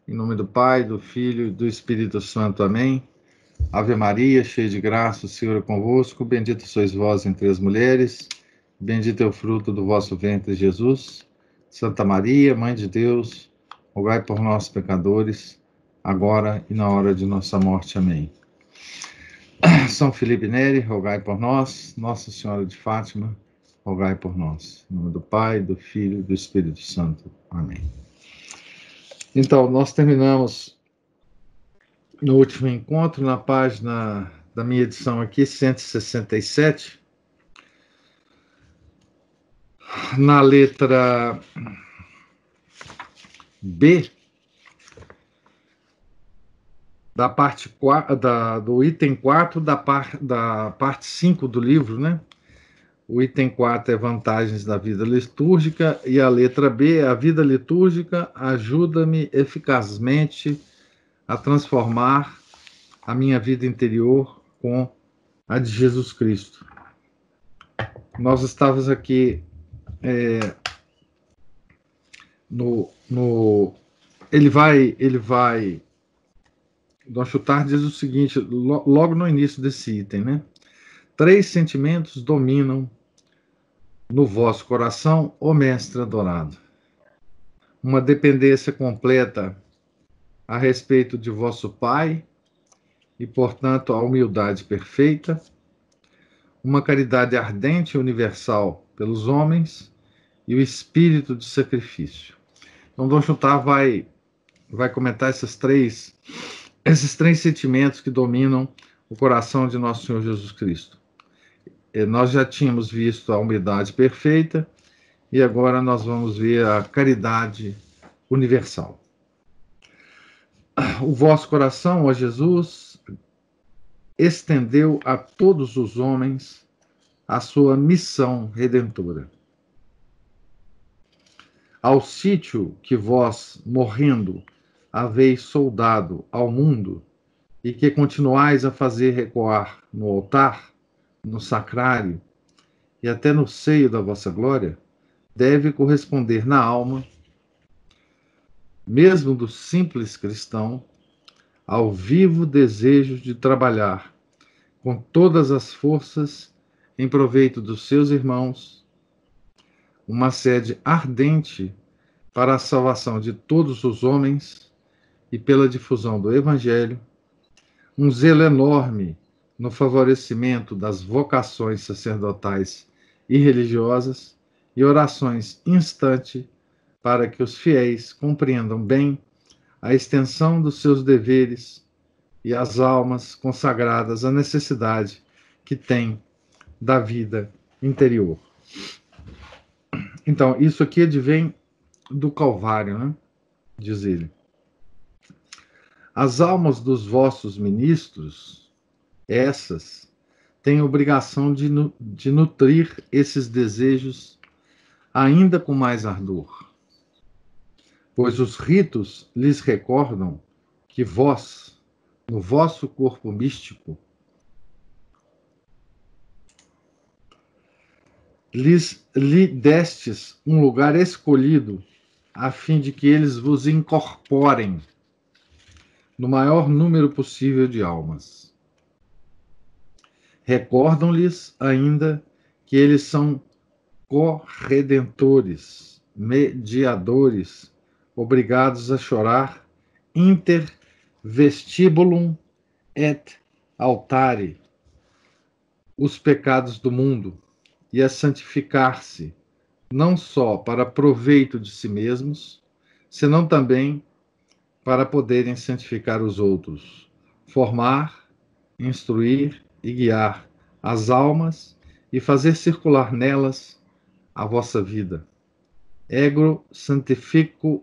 Em nome do Pai, do Filho e do Espírito Santo. Amém. Ave Maria, cheia de graça, o Senhor é convosco. Bendita sois vós entre as mulheres. Bendito é o fruto do vosso ventre, Jesus. Santa Maria, Mãe de Deus, rogai por nós, pecadores, agora e na hora de nossa morte. Amém. São Felipe Neri, rogai por nós. Nossa Senhora de Fátima, rogai por nós. Em nome do Pai, do Filho e do Espírito Santo. Amém. Então, nós terminamos no último encontro, na página da minha edição aqui, 167, na letra B, da parte 4, do item 4 da parte 5 do livro, né? O item 4 é vantagens da vida litúrgica e a letra B é a vida litúrgica ajuda-me eficazmente a transformar a minha vida interior com a de Jesus Cristo. Nós estávamos aqui ele vai Dom Chutar diz o seguinte, logo no início desse item, né? 3 sentimentos dominam no vosso coração, ó Mestre adorado. Uma dependência completa a respeito de vosso Pai e, portanto, a humildade perfeita, uma caridade ardente e universal pelos homens e o espírito de sacrifício. Então, Dom Chutar vai comentar esses três sentimentos que dominam o coração de nosso Senhor Jesus Cristo. Nós já tínhamos visto a humildade perfeita e agora nós vamos ver a caridade universal. O vosso coração, ó Jesus, estendeu a todos os homens a sua missão redentora. Ao sítio que vós, morrendo, haveis soldado ao mundo e que continuais a fazer recuar no altar, no sacrário e até no seio da vossa glória, deve corresponder na alma, mesmo do simples cristão, ao vivo desejo de trabalhar com todas as forças em proveito dos seus irmãos, uma sede ardente para a salvação de todos os homens e pela difusão do Evangelho, um zelo enorme no favorecimento das vocações sacerdotais e religiosas e orações instantes para que os fiéis compreendam bem a extensão dos seus deveres e as almas consagradas à necessidade que têm da vida interior. Então, isso aqui advém do Calvário, né? Diz ele. As almas dos vossos ministros, essas, têm obrigação de nutrir esses desejos ainda com mais ardor, pois os ritos lhes recordam que vós, no vosso corpo místico, lhe destes um lugar escolhido a fim de que eles vos incorporem no maior número possível de almas. Recordam-lhes ainda que eles são corredentores, mediadores, obrigados a chorar inter vestibulum et altare os pecados do mundo e a santificar-se não só para proveito de si mesmos, senão também para poderem santificar os outros, formar, instruir e guiar as almas e fazer circular nelas a vossa vida. Ego santifico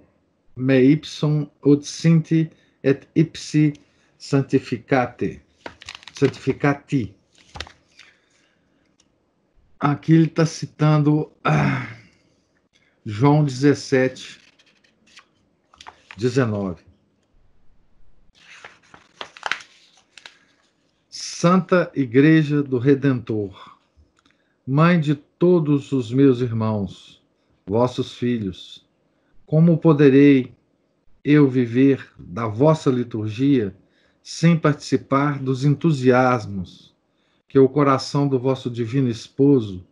me ipsum ut sinti et ipsi santificati. Aqui ele está citando João 17, 19. Santa Igreja do Redentor, Mãe de todos os meus irmãos, vossos filhos, como poderei eu viver da vossa liturgia sem participar dos entusiasmos que o coração do vosso divino esposo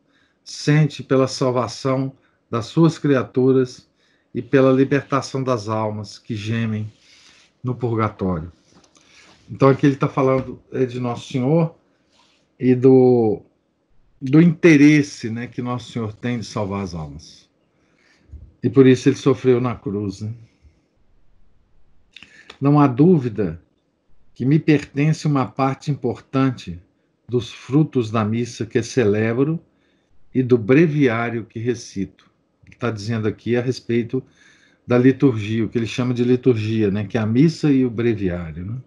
sente pela salvação das suas criaturas e pela libertação das almas que gemem no purgatório. Então aqui ele está falando de Nosso Senhor e do interesse, né, que Nosso Senhor tem de salvar as almas. E por isso ele sofreu na cruz. Né? Não há dúvida que me pertence uma parte importante dos frutos da missa que celebro e do breviário que recito. Está dizendo aqui a respeito da liturgia, o que ele chama de liturgia, né, que é a missa e o breviário. Né?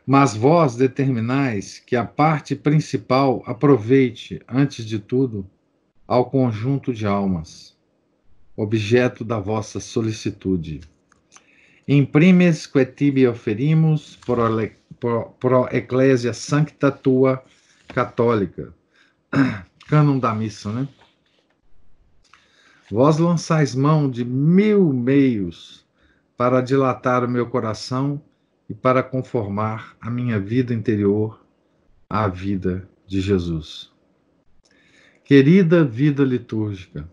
Mas vós determinais que a parte principal aproveite, antes de tudo, ao conjunto de almas, objeto da vossa solicitude. Imprimes que tibi oferimus pro ecclesia sancta tua católica. Cânon da missa, né? Vós lançais mão de 1000 meios para dilatar o meu coração e para conformar a minha vida interior à vida de Jesus. Querida vida litúrgica,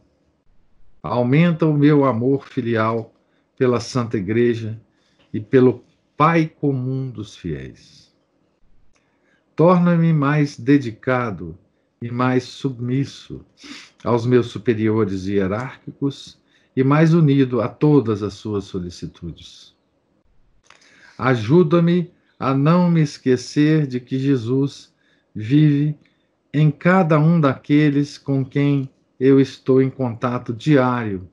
aumenta o meu amor filial pela Santa Igreja e pelo Pai comum dos fiéis. Torna-me mais dedicado e mais submisso aos meus superiores hierárquicos e mais unido a todas as suas solicitudes. Ajuda-me a não me esquecer de que Jesus vive em cada um daqueles com quem eu estou em contato diário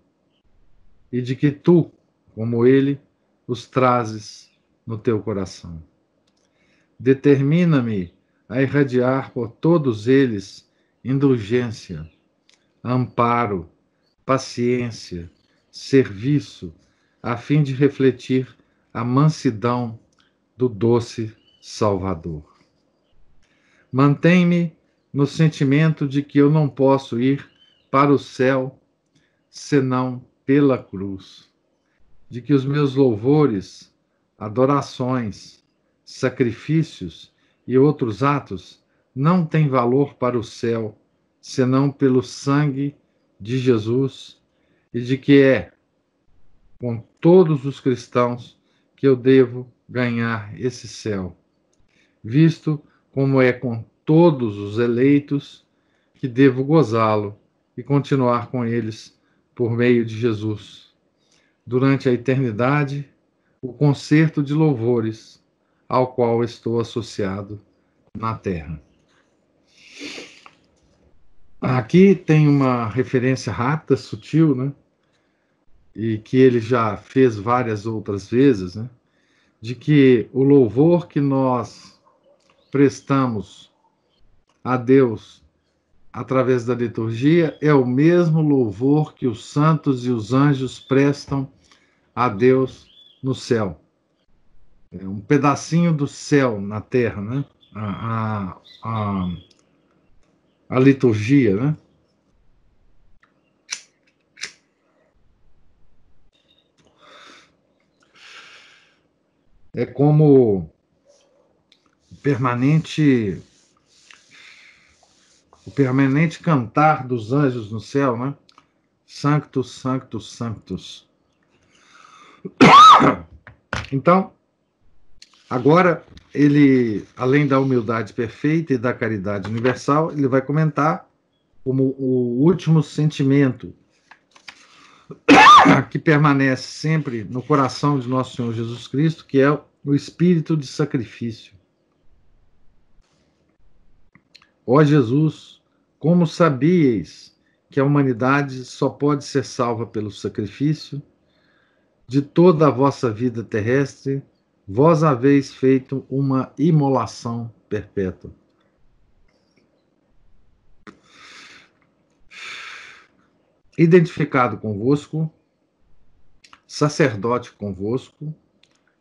e de que tu, como ele, os trazes no teu coração. Determina-me a irradiar por todos eles indulgência, amparo, paciência, serviço, a fim de refletir a mansidão do doce Salvador. Mantém-me no sentimento de que eu não posso ir para o céu senão pela cruz, de que os meus louvores, adorações, sacrifícios e outros atos não têm valor para o céu senão pelo sangue de Jesus, e de que é com todos os cristãos que eu devo ganhar esse céu, visto como é com todos os eleitos que devo gozá-lo e continuar com eles por meio de Jesus, durante a eternidade, o concerto de louvores ao qual estou associado na terra. Aqui tem uma referência rápida, sutil, né? E que ele já fez várias outras vezes, né? De que o louvor que nós prestamos a Deus através da liturgia é o mesmo louvor que os santos e os anjos prestam a Deus no céu. É um pedacinho do céu na terra, né? A liturgia, né? É como o permanente cantar dos anjos no céu, né? Sanctus, Sanctus, Sanctus. Então, agora, ele, além da humildade perfeita e da caridade universal, ele vai comentar como o último sentimento que permanece sempre no coração de nosso Senhor Jesus Cristo, que é o espírito de sacrifício. Ó Jesus, como sabíeis que a humanidade só pode ser salva pelo sacrifício, de toda a vossa vida terrestre, vós haveis feito uma imolação perpétua. Identificado convosco, sacerdote convosco,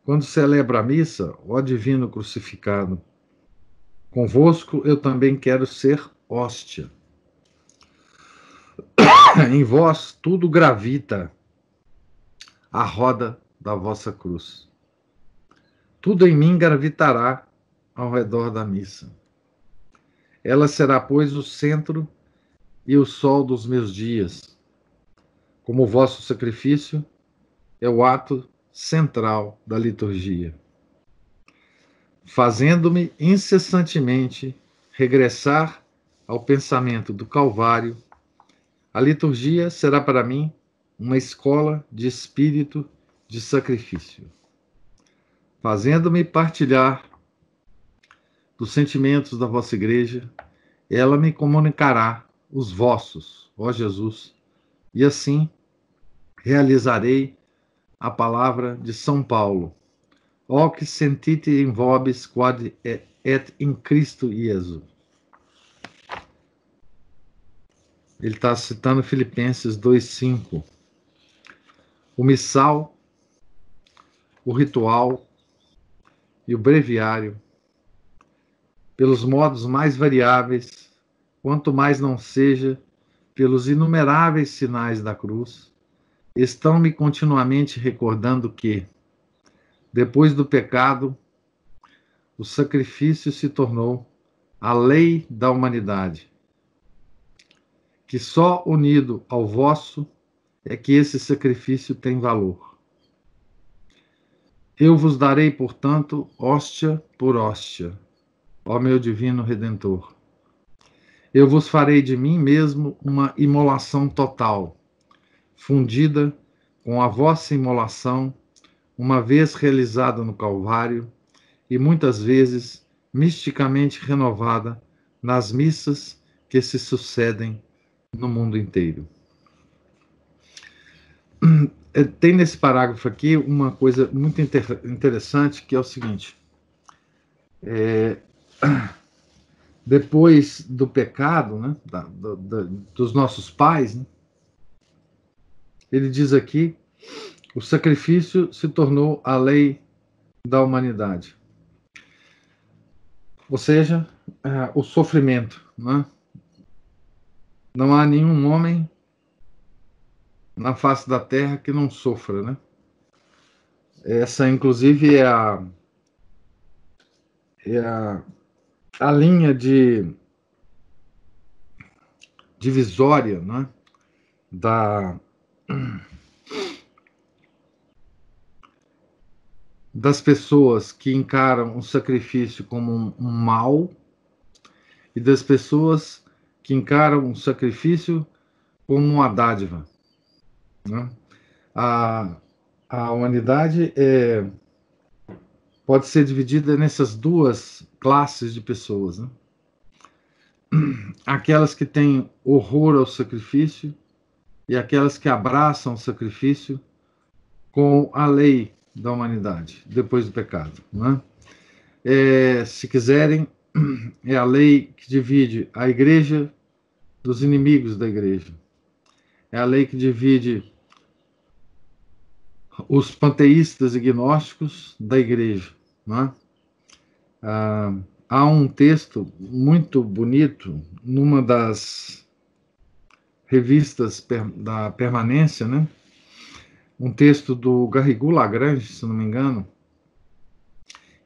quando celebra a missa, ó divino crucificado, convosco eu também quero ser hóstia. Em vós tudo gravita à roda da vossa cruz. Tudo em mim gravitará ao redor da missa. Ela será, pois, o centro e o sol dos meus dias, como o vosso sacrifício é o ato central da liturgia, fazendo-me incessantemente regressar ao pensamento do Calvário. A liturgia será para mim uma escola de espírito de sacrifício, fazendo-me partilhar dos sentimentos da vossa igreja. Ela me comunicará os vossos, ó Jesus, e assim realizarei a palavra de São Paulo. Hoc sentite in vobis quod et in Cristo Iesu. Ele está citando Filipenses 2,5. O missal, o ritual e o breviário, pelos modos mais variáveis, quanto mais não seja pelos inumeráveis sinais da cruz, estão-me continuamente recordando que, depois do pecado, o sacrifício se tornou a lei da humanidade, que só unido ao vosso é que esse sacrifício tem valor. Eu vos darei, portanto, hóstia por hóstia, ó meu divino Redentor. Eu vos farei de mim mesmo uma imolação total, fundida com a vossa imolação, uma vez realizada no Calvário e muitas vezes misticamente renovada nas missas que se sucedem no mundo inteiro. Tem nesse parágrafo aqui uma coisa muito interessante, que é o seguinte: depois do pecado, né, dos nossos pais, né, ele diz aqui, o sacrifício se tornou a lei da humanidade. Ou seja, o sofrimento. Né? Não há nenhum homem na face da terra que não sofra. Né? Essa, inclusive, é a linha divisória, né, das pessoas que encaram o sacrifício como um mal e das pessoas que encaram o sacrifício como uma dádiva. Né? A humanidade pode ser dividida nessas duas classes de pessoas. Né? Aquelas que têm horror ao sacrifício e aquelas que abraçam o sacrifício com a lei da humanidade, depois do pecado. Né? Se quiserem, é a lei que divide a igreja dos inimigos da igreja. É a lei que divide os panteístas e gnósticos da igreja. Né? Há um texto muito bonito numa das revistas da Permanência, né? Um texto do Garrigou Lagrange, se não me engano,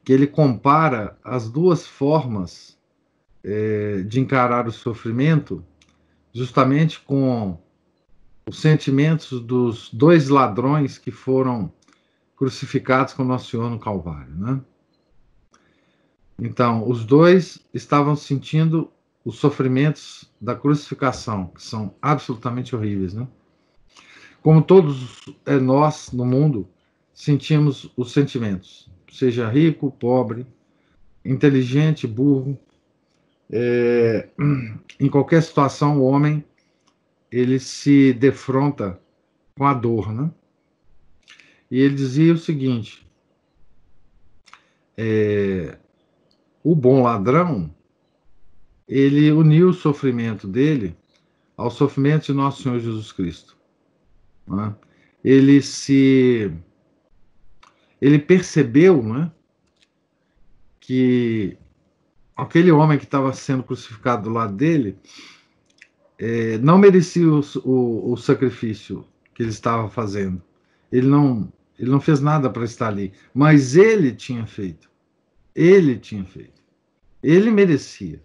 que ele compara as duas formas de encarar o sofrimento, justamente com os sentimentos dos dois ladrões que foram crucificados com Nosso Senhor no Calvário. Né? Então, os dois estavam sentindo os sofrimentos da crucificação, que são absolutamente horríveis. Né? Como todos nós no mundo sentimos os sentimentos, seja rico, pobre, inteligente, burro, em qualquer situação o homem ele se defronta com a dor, né? E ele dizia o seguinte: o bom ladrão, ele uniu o sofrimento dele ao sofrimento de Nosso Senhor Jesus Cristo. Né? Ele percebeu, né, que aquele homem que estava sendo crucificado do lado dele não merecia o sacrifício que ele estava fazendo. Ele Ele não fez nada para estar ali, mas ele tinha feito. Ele tinha feito. Ele merecia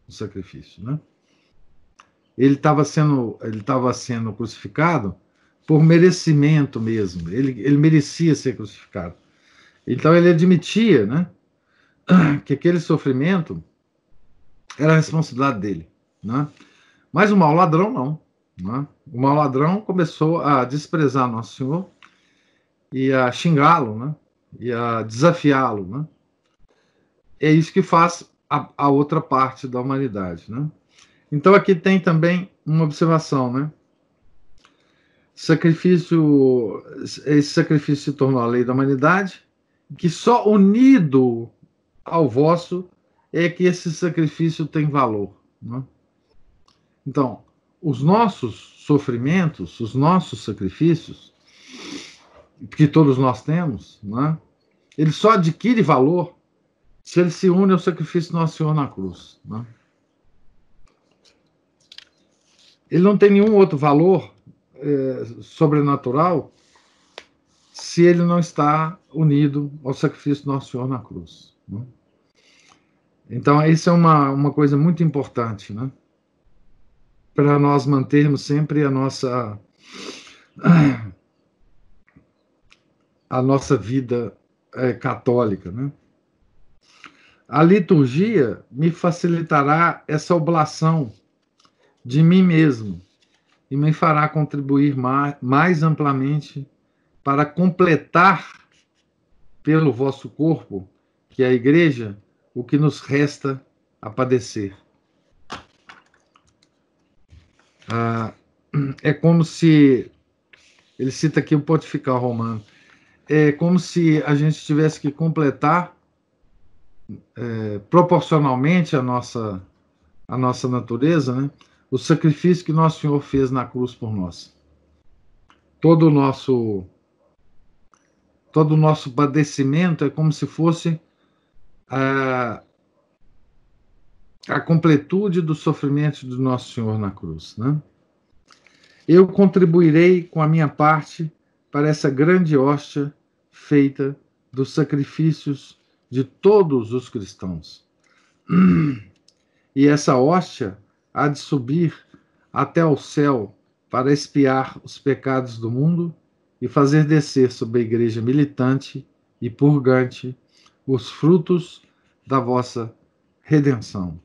o sacrifício, né? Ele estava sendo crucificado por merecimento mesmo. Ele merecia ser crucificado. Então ele admitia, né, que aquele sofrimento era a responsabilidade dele, né? Mas o mau ladrão não, né? O mau ladrão começou a desprezar Nosso Senhor e a xingá-lo, né? E a desafiá-lo, né? É isso que faz a outra parte da humanidade, né? Então aqui tem também uma observação, né? Esse sacrifício se tornou a lei da humanidade, que só unido ao vosso é que esse sacrifício tem valor, né? Então, os nossos sofrimentos, os nossos sacrifícios, que todos nós temos, né? Ele só adquire valor se ele se une ao sacrifício do Nosso Senhor na cruz, né? Ele não tem nenhum outro valor sobrenatural se ele não está unido ao sacrifício do Nosso Senhor na cruz, né? Então, isso é uma coisa muito importante, né? Para nós mantermos sempre a nossa vida católica, né? A liturgia me facilitará essa oblação de mim mesmo e me fará contribuir mais amplamente para completar pelo vosso corpo, que é a igreja, o que nos resta a padecer. É como se, ele cita aqui o pontifical romano, é como se a gente tivesse que completar proporcionalmente a nossa natureza, né, o sacrifício que Nosso Senhor fez na cruz por nós. Todo o nosso padecimento é como se fosse a completude do sofrimento do Nosso Senhor na cruz, né? Eu contribuirei com a minha parte para essa grande hóstia feita dos sacrifícios de todos os cristãos. E essa hóstia há de subir até ao céu para expiar os pecados do mundo e fazer descer sobre a igreja militante e purgante os frutos da vossa redenção.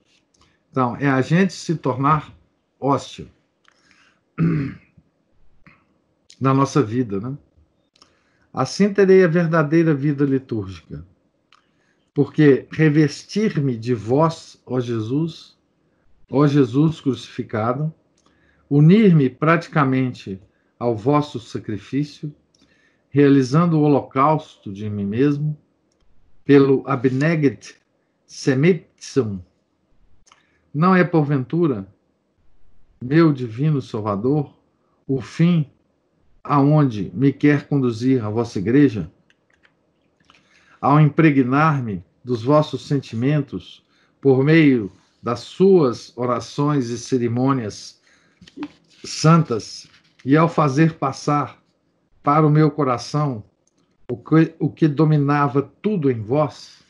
Então, é a gente se tornar hóstia na nossa vida, né? Assim terei a verdadeira vida litúrgica, porque revestir-me de vós, ó Jesus crucificado, unir-me praticamente ao vosso sacrifício, realizando o holocausto de mim mesmo, pelo abneget semitizum, não é porventura, meu divino Salvador, o fim aonde me quer conduzir a vossa igreja? Ao impregnar-me dos vossos sentimentos por meio das suas orações e cerimônias santas, e ao fazer passar para o meu coração o que dominava tudo em vós,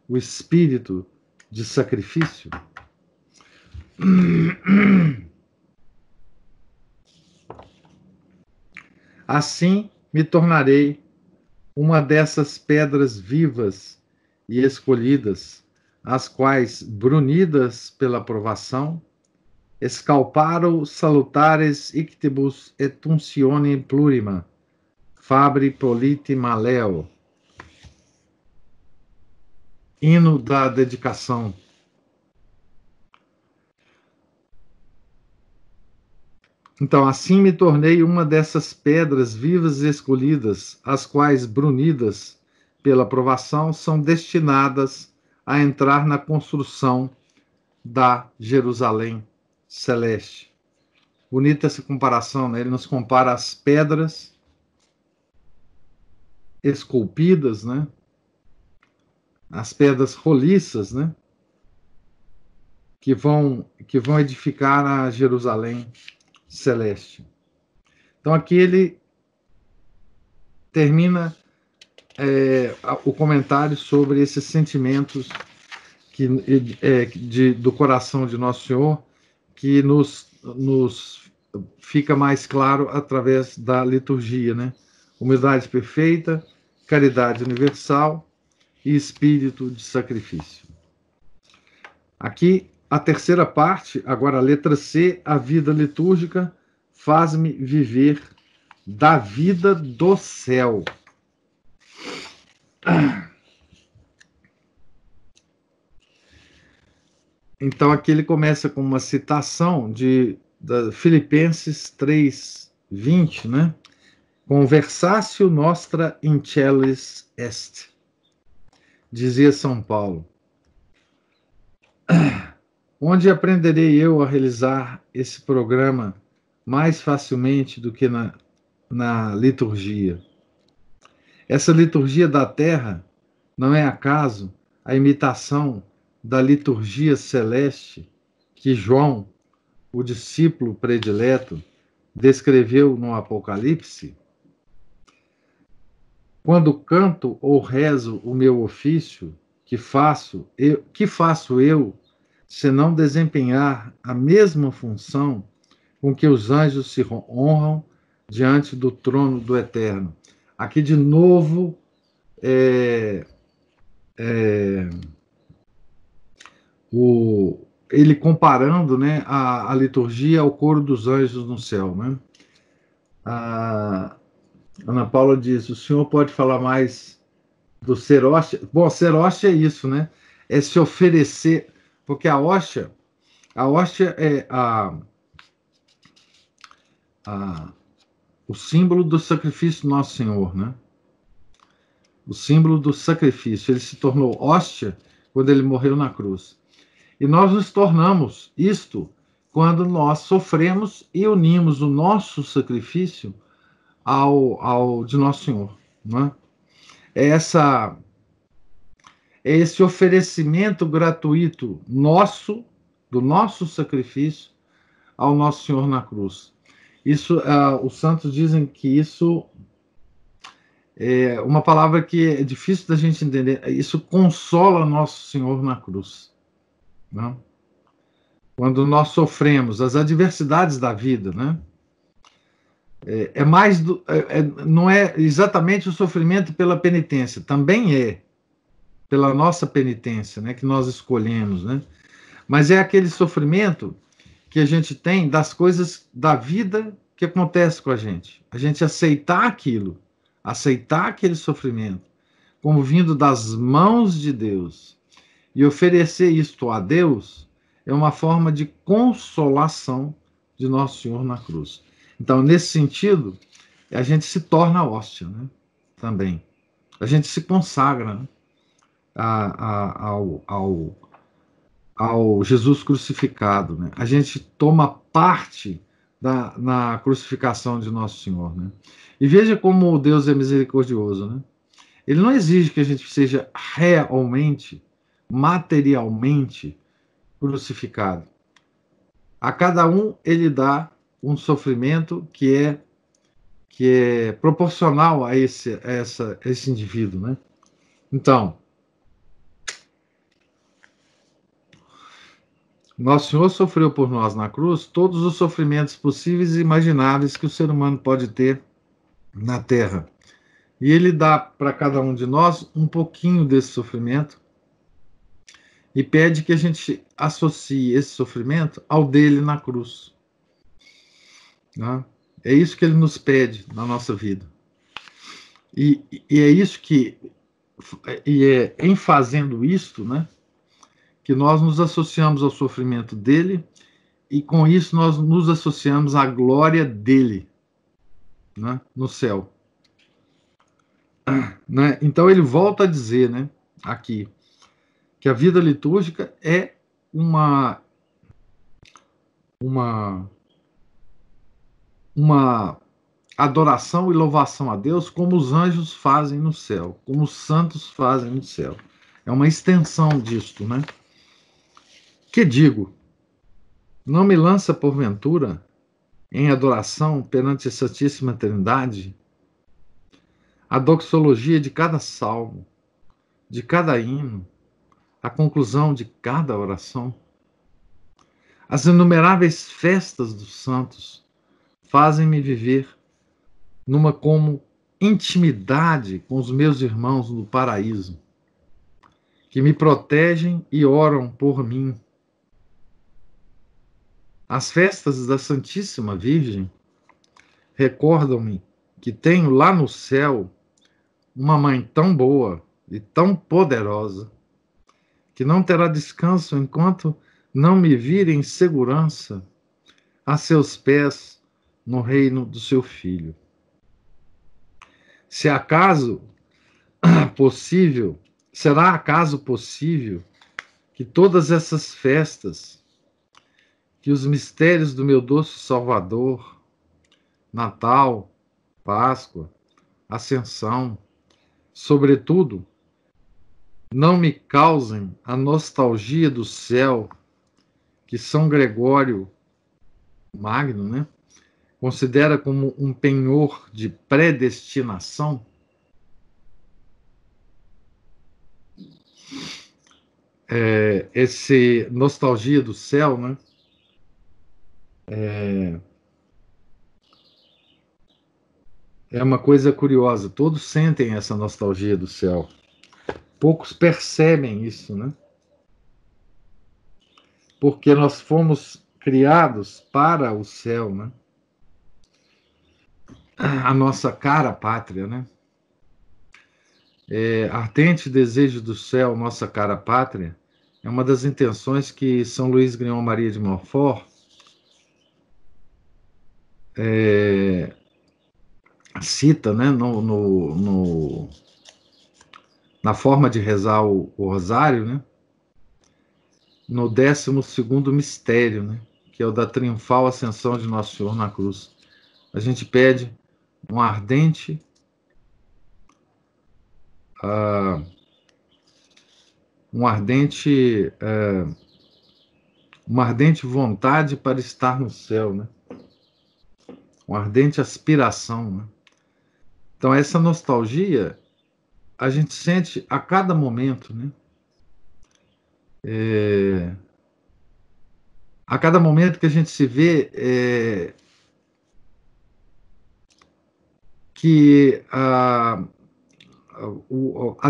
o espírito de sacrifício, assim me tornarei uma dessas pedras vivas e escolhidas, as quais, brunidas pela provação, escalparo salutares ictibus et uncione plurima, fabri polite maleo. Hino da dedicação. Então, assim me tornei uma dessas pedras vivas e escolhidas, as quais, brunidas pela provação, são destinadas a entrar na construção da Jerusalém celeste. Bonita essa comparação, né? Ele nos compara as pedras esculpidas, né? As pedras roliças, né? Que vão edificar a Jerusalém celeste. Então aqui ele termina o comentário sobre esses sentimentos do coração de Nosso Senhor, que nos fica mais claro através da liturgia, né? Humildade perfeita, caridade universal e espírito de sacrifício. Aqui, a terceira parte, agora a letra C, a vida litúrgica faz-me viver da vida do céu. Então, aqui ele começa com uma citação da Filipenses 3:20, né? Conversatio nostra in celis est, dizia São Paulo. Onde aprenderei eu a realizar esse programa mais facilmente do que na liturgia? Essa liturgia da terra não é acaso a imitação da liturgia celeste que João, o discípulo predileto, descreveu no Apocalipse? Quando canto ou rezo o meu ofício, que faço eu, senão desempenhar a mesma função com que os anjos se honram diante do trono do Eterno? Aqui de novo ele comparando, né, a liturgia ao coro dos anjos no céu, né? A Ana Paula diz: o senhor pode falar mais do ser hóstia? Bom, ser hóstia é isso, né? É se oferecer, porque a hóstia é o símbolo do sacrifício do Nosso Senhor, né? O símbolo do sacrifício. Ele se tornou hóstia quando ele morreu na cruz. E nós nos tornamos isto quando nós sofremos e unimos o nosso sacrifício ao de Nosso Senhor, não é? É esse oferecimento gratuito nosso, do nosso sacrifício, ao Nosso Senhor na cruz. Isso, os santos dizem que isso é uma palavra que é difícil da gente entender. Isso consola Nosso Senhor na cruz, não? Quando nós sofremos as adversidades da vida, né? Não é exatamente o sofrimento pela penitência, também é pela nossa penitência, né, que nós escolhemos, né? Mas é aquele sofrimento que a gente tem das coisas da vida que acontece com a gente aceitar aquilo, aceitar aquele sofrimento como vindo das mãos de Deus e oferecer isto a Deus é uma forma de consolação de Nosso Senhor na cruz. Então, nesse sentido, a gente se torna hóstia, né? Também. A gente se consagra, né? ao Jesus crucificado, né? A gente toma parte na crucificação de Nosso Senhor, né? E veja como Deus é misericordioso, né? Ele não exige que a gente seja realmente, materialmente crucificado. A cada um ele dá um sofrimento que é proporcional a esse indivíduo, né? Então, Nosso Senhor sofreu por nós na cruz todos os sofrimentos possíveis e imagináveis que o ser humano pode ter na Terra. E ele dá para cada um de nós um pouquinho desse sofrimento e pede que a gente associe esse sofrimento ao dele na cruz, né? É isso que ele nos pede na nossa vida. E é isso em fazendo isto, né, que nós nos associamos ao sofrimento dele e com isso nós nos associamos à glória dele, né, no céu. Né? Então ele volta a dizer, né, aqui, que a vida litúrgica é uma adoração e louvação a Deus como os anjos fazem no céu, como os santos fazem no céu. É uma extensão disto, né? Que digo, não me lança porventura em adoração perante a Santíssima Trindade? a doxologia de cada salmo, de cada hino, a conclusão de cada oração. As inumeráveis festas dos santos fazem-me viver numa como intimidade com os meus irmãos no paraíso, que me protegem e oram por mim. As festas da Santíssima Virgem recordam-me que tenho lá no céu uma mãe tão boa e tão poderosa que não terá descanso enquanto não me vir em segurança a seus pés no reino do seu Filho. Se acaso possível, será acaso possível que todas essas festas, que os mistérios do meu doce Salvador, Natal, Páscoa, Ascensão, sobretudo, não me causem a nostalgia do céu que São Gregório Magno, né, considera como um penhor de predestinação? Esse nostalgia do céu, né, é uma coisa curiosa. Todos sentem essa nostalgia do céu. Poucos percebem isso, né? Porque nós fomos criados para o céu, né? A nossa cara pátria, né? Ardente desejo do céu, nossa cara pátria, é uma das intenções que São Luís Grignon Maria de Montfort cita, né, na forma de rezar o rosário, né, no 12º mistério, né, que é o da triunfal ascensão de Nosso Senhor na cruz. A gente pede um ardente uma ardente vontade para estar no céu, né? Uma ardente aspiração, né? Então essa nostalgia a gente sente a cada momento, né? A cada momento que a gente se vê que a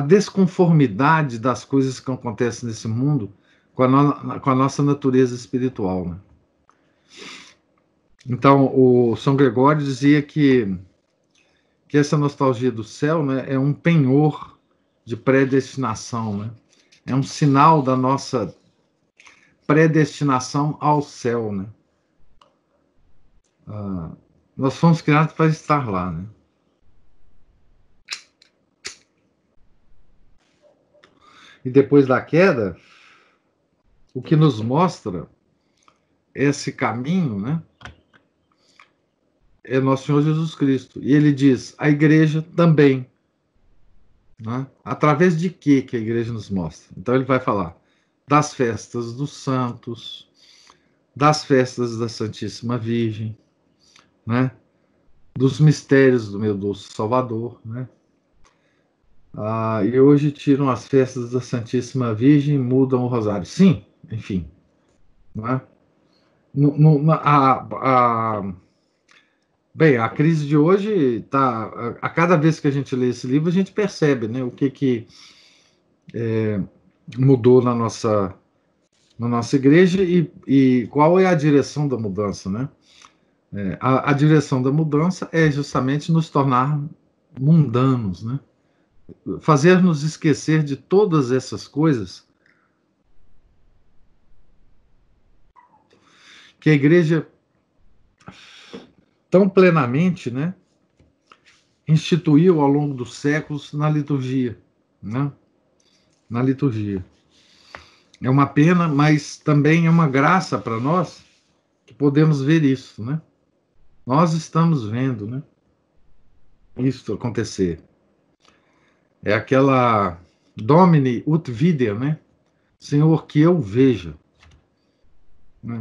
desconformidade das coisas que acontecem nesse mundo com a nossa natureza espiritual, né? Então, o São Gregório dizia que essa nostalgia do céu, né, é um penhor de predestinação, né? É um sinal da nossa predestinação ao céu, né? Nós fomos criados para estar lá, né? E depois da queda, o que nos mostra esse caminho, né, é Nosso Senhor Jesus Cristo. E ele diz, a igreja também. Né? Através de que a igreja nos mostra? Então ele vai falar das festas dos santos, das festas da Santíssima Virgem, né? Dos mistérios do meu doce Salvador, né? E hoje tiram as festas da Santíssima Virgem e mudam o rosário. Sim, enfim. Né? Bem, a crise de hoje está. A cada vez que a gente lê esse livro, a gente percebe, né, o que mudou na nossa igreja e qual é a direção da mudança, né? A direção da mudança é justamente nos tornar mundanos, né? Fazer-nos esquecer de todas essas coisas que a igreja tão plenamente, né, instituiu ao longo dos séculos na liturgia, né? Na liturgia. É uma pena, mas também é uma graça para nós que podemos ver isso, né? Nós estamos vendo, né, isso acontecer. É aquela Domini ut videam, né? Senhor, que eu veja.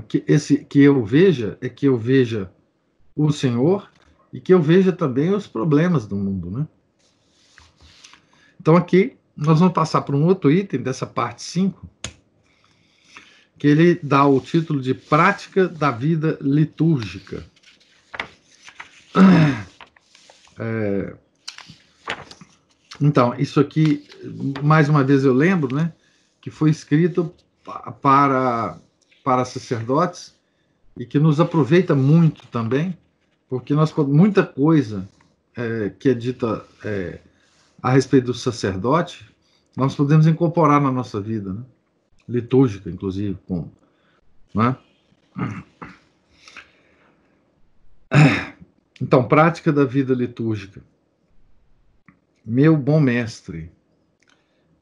Que eu veja é que eu veja o Senhor e que eu veja também os problemas do mundo, né? Então aqui nós vamos passar para um outro item dessa parte 5, que ele dá o título de Prática da Vida Litúrgica. Então, isso aqui, mais uma vez eu lembro, né, que foi escrito para sacerdotes e que nos aproveita muito também, porque muita coisa que é dita a respeito do sacerdote, nós podemos incorporar na nossa vida, né? Litúrgica, inclusive, né? Então, prática da vida litúrgica. Meu bom mestre,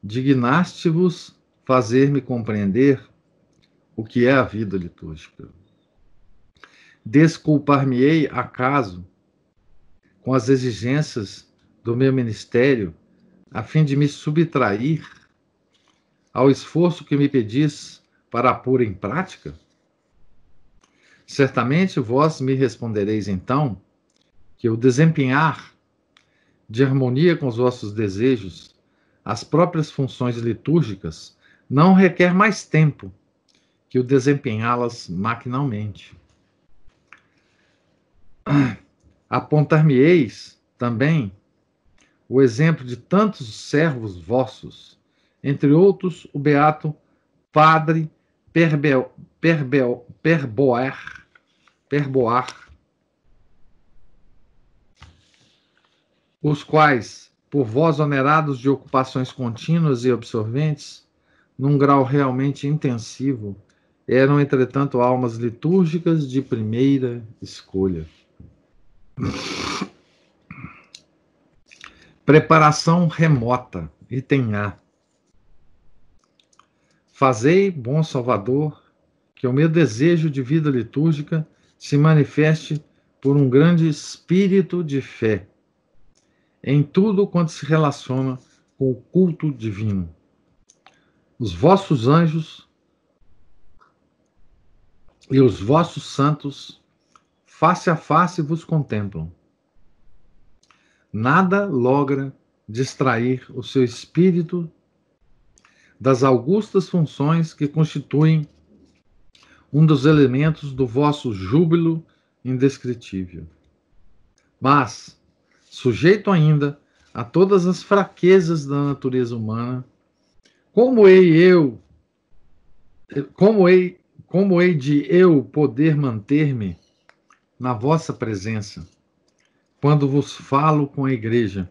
dignaste-vos fazer-me compreender o que é a vida litúrgica. Desculpar-me-ei, acaso, com as exigências do meu ministério, a fim de me subtrair ao esforço que me pedis para a pôr em prática? Certamente vós me respondereis então que o desempenhar de harmonia com os vossos desejos as próprias funções litúrgicas não requer mais tempo que o desempenhá-las maquinalmente. Apontar-me-eis também o exemplo de tantos servos vossos, entre outros o beato Padre Perboar, os quais, por vós onerados de ocupações contínuas e absorventes, num grau realmente intensivo, eram, entretanto, almas litúrgicas de primeira escolha. Preparação remota, item A. Fazei, bom Salvador, que o meu desejo de vida litúrgica se manifeste por um grande espírito de fé em tudo quanto se relaciona com o culto divino. Os vossos anjos e os vossos santos, face a face, vos contemplam. Nada logra distrair o seu espírito das augustas funções que constituem um dos elementos do vosso júbilo indescritível. Mas, sujeito ainda a todas as fraquezas da natureza humana, como hei de eu poder manter-me na vossa presença, quando vos falo com a igreja,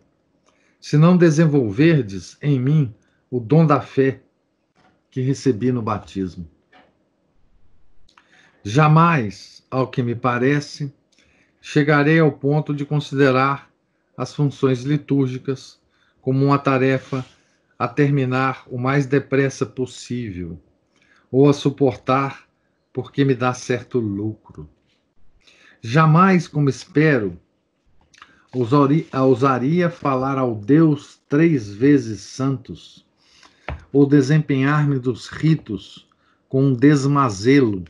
se não desenvolverdes em mim o dom da fé que recebi no batismo? Jamais, ao que me parece, chegarei ao ponto de considerar as funções litúrgicas como uma tarefa a terminar o mais depressa possível, ou a suportar porque me dá certo lucro. Jamais, como espero, ousaria falar ao Deus 3 vezes santos, ou desempenhar-me dos ritos com um desmazelo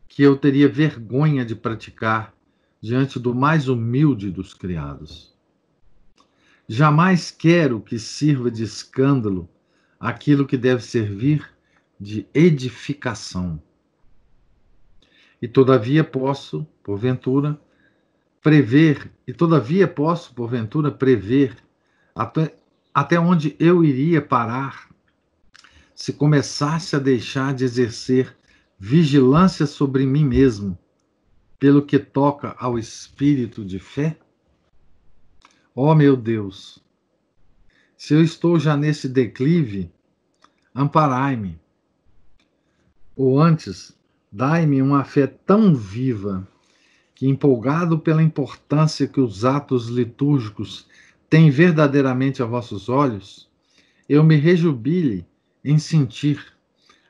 que eu teria vergonha de praticar diante do mais humilde dos criados. Jamais quero que sirva de escândalo aquilo que deve servir de edificação. E todavia posso, porventura, prever até onde eu iria parar se começasse a deixar de exercer vigilância sobre mim mesmo, pelo que toca ao espírito de fé? Ó meu Deus, se eu estou já nesse declive, amparai-me. Ou antes, dai-me uma fé tão viva que, empolgado pela importância que os atos litúrgicos têm verdadeiramente a vossos olhos, eu me rejubile em sentir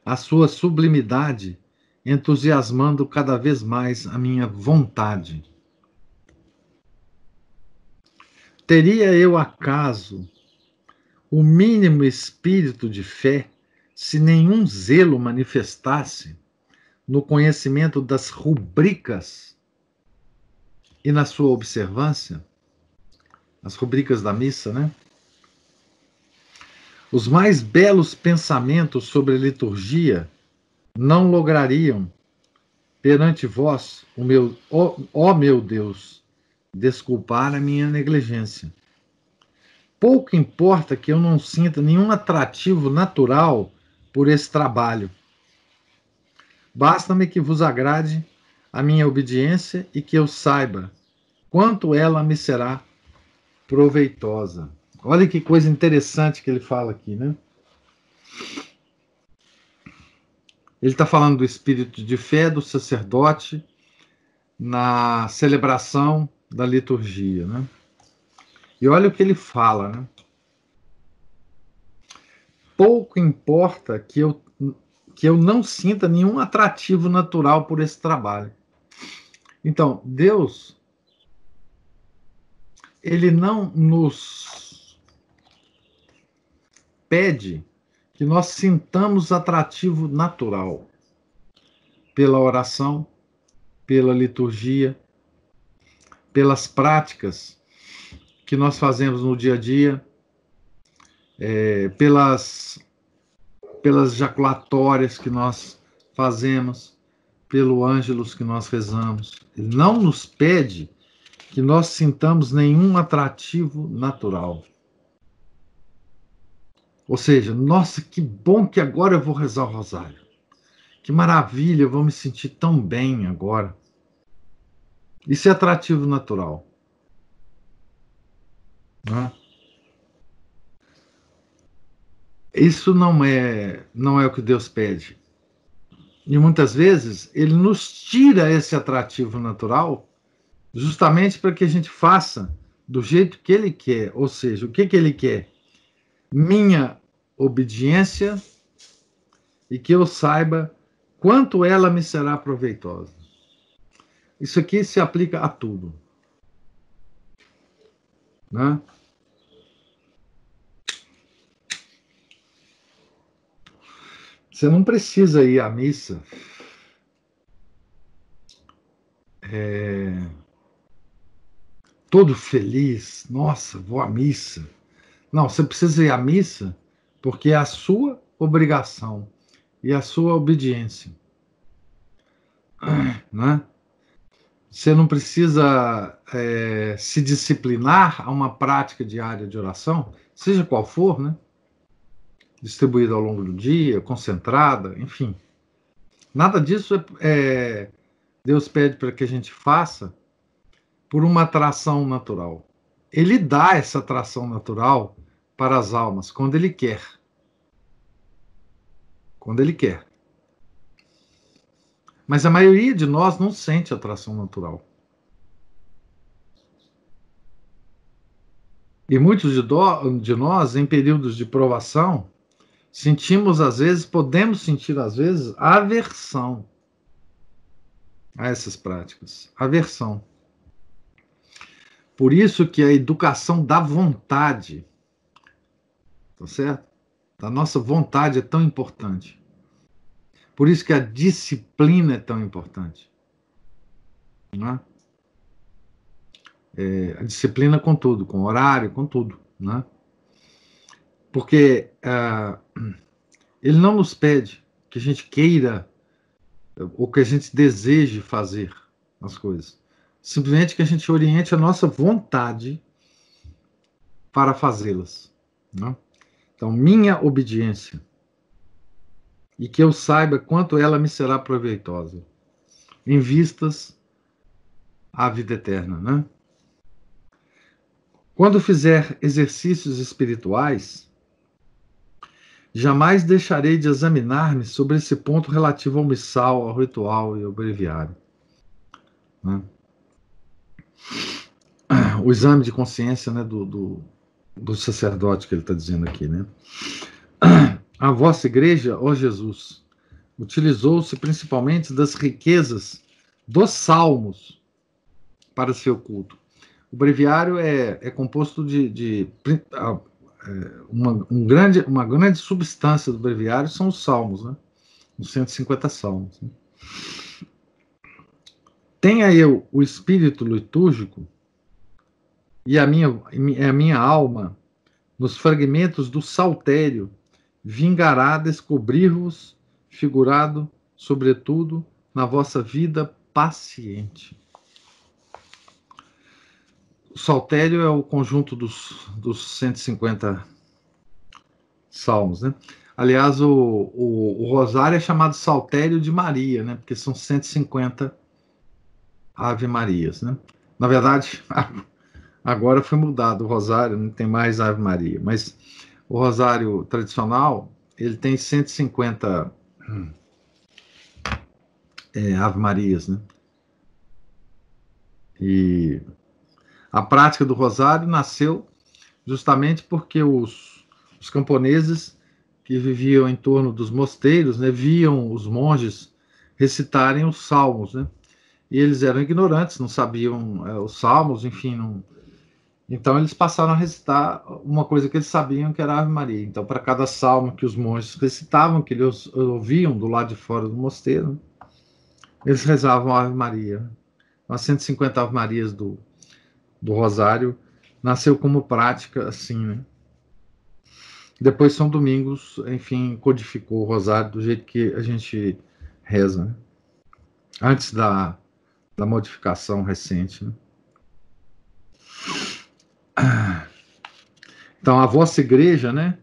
a sua sublimidade, entusiasmando cada vez mais a minha vontade. Teria eu, acaso, o mínimo espírito de fé se nenhum zelo manifestasse no conhecimento das rubricas e na sua observância? As rubricas da missa, né? Os mais belos pensamentos sobre liturgia não lograriam perante vós, ó meu Deus, desculpar a minha negligência. Pouco importa que eu não sinta nenhum atrativo natural por esse trabalho. Basta-me que vos agrade a minha obediência e que eu saiba quanto ela me será proveitosa. Olha que coisa interessante que ele fala aqui, né? Ele está falando do espírito de fé do sacerdote na celebração da liturgia, né? E olha o que ele fala, né? Pouco importa que eu não sinta nenhum atrativo natural por esse trabalho. Então, Deus, ele não nos pede que nós sintamos atrativo natural pela oração, pela liturgia, pelas práticas que nós fazemos no dia a dia, pelas jaculatórias que nós fazemos, pelo ângelus que nós rezamos. Ele não nos pede que nós sintamos nenhum atrativo natural. Ou seja, nossa, que bom que agora eu vou rezar o rosário. Que maravilha, eu vou me sentir tão bem agora. Isso é atrativo natural. Né? Isso não é o que Deus pede. E muitas vezes ele nos tira esse atrativo natural justamente para que a gente faça do jeito que ele quer. Ou seja, o que ele quer? Minha obediência e que eu saiba quanto ela me será proveitosa. Isso aqui se aplica a tudo. Né? Você não precisa ir à missa todo feliz. Nossa, vou à missa. Não, você precisa ir à missa porque é a sua obrigação e a sua obediência. Né? Você não precisa se disciplinar a uma prática diária de oração, seja qual for, né? Distribuída ao longo do dia, concentrada, enfim. Nada disso Deus pede para que a gente faça por uma atração natural. Ele dá essa atração natural para as almas quando ele quer. Quando ele quer. Mas a maioria de nós não sente atração natural. E muitos de nós, em períodos de provação, podemos sentir às vezes aversão a essas práticas. Aversão. Por isso que a educação da vontade, tá certo? Da nossa vontade é tão importante. Por isso que a disciplina é tão importante. Não é? A disciplina com tudo, com horário, com tudo. Né? Porque ele não nos pede que a gente queira ou que a gente deseje fazer as coisas. Simplesmente que a gente oriente a nossa vontade para fazê-las. Né? Então, minha obediência. E que eu saiba quanto ela me será proveitosa. Em vistas à vida eterna. Né? Quando fizer exercícios espirituais, jamais deixarei de examinar-me sobre esse ponto relativo ao missal, ao ritual e ao breviário. Né? O exame de consciência, né, do sacerdote que ele está dizendo aqui. Né? A vossa igreja, ó Jesus, utilizou-se principalmente das riquezas dos salmos para seu culto. O breviário é composto uma grande substância do breviário são os salmos, né? Os 150 salmos. Né? Tenha eu o espírito litúrgico e a minha alma nos fragmentos do saltério, vingará descobrir-vos, figurado, sobretudo, na vossa vida paciente. O saltério é o conjunto dos 150 salmos, né? Aliás, o rosário é chamado saltério de Maria, né? Porque são 150 Ave Marias, né? Na verdade, agora foi mudado o rosário, não tem mais Ave Maria, mas o rosário tradicional, ele tem 150 Ave Marias, né? E a prática do rosário nasceu justamente porque os camponeses que viviam em torno dos mosteiros, né, viam os monges recitarem os salmos, né? E eles eram ignorantes, não sabiam os salmos, enfim, não. Então eles passaram a recitar uma coisa que eles sabiam, que era a Ave Maria. Então, para cada salmo que os monges recitavam, que eles ouviam do lado de fora do mosteiro, eles rezavam a Ave Maria. As 150 Ave Marias do Rosário nasceu como prática assim, né? Depois São Domingos, enfim, codificou o Rosário do jeito que a gente reza, né? Antes da modificação recente, né? Então, a vossa igreja, né?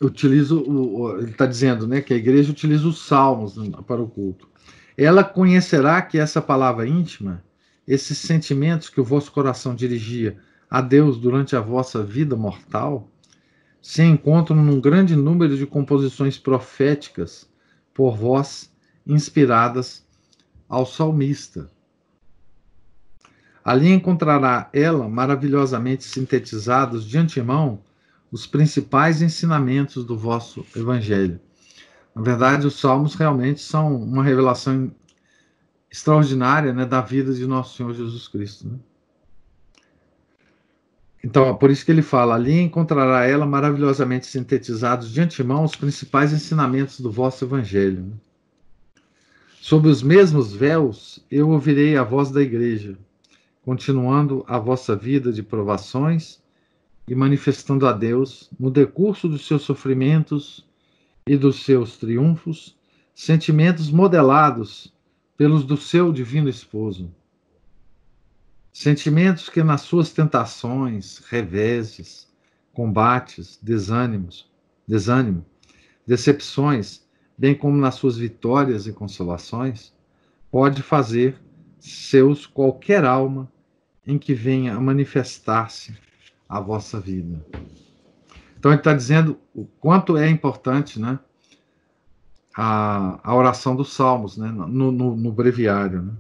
Utiliza ele está dizendo, né, que a igreja utiliza os salmos para o culto. Ela conhecerá que essa palavra íntima, esses sentimentos que o vosso coração dirigia a Deus durante a vossa vida mortal, se encontram num grande número de composições proféticas por vós, inspiradas ao salmista. Ali encontrará ela maravilhosamente sintetizados de antemão os principais ensinamentos do vosso evangelho. Na verdade, os salmos realmente são uma revelação extraordinária, né, da vida de nosso Senhor Jesus Cristo, né? Então, por isso que ele fala, ali encontrará ela maravilhosamente sintetizados de antemão os principais ensinamentos do vosso evangelho, né? Sob os mesmos véus, eu ouvirei a voz da igreja, continuando a vossa vida de provações e manifestando a Deus, no decurso dos seus sofrimentos e dos seus triunfos, sentimentos modelados pelos do seu divino esposo. Sentimentos que nas suas tentações, reveses, combates, desânimo, decepções, bem como nas suas vitórias e consolações, pode fazer seus qualquer alma em que venha a manifestar-se a vossa vida. Então ele está dizendo o quanto é importante, né, a oração dos salmos, né, no breviário, né?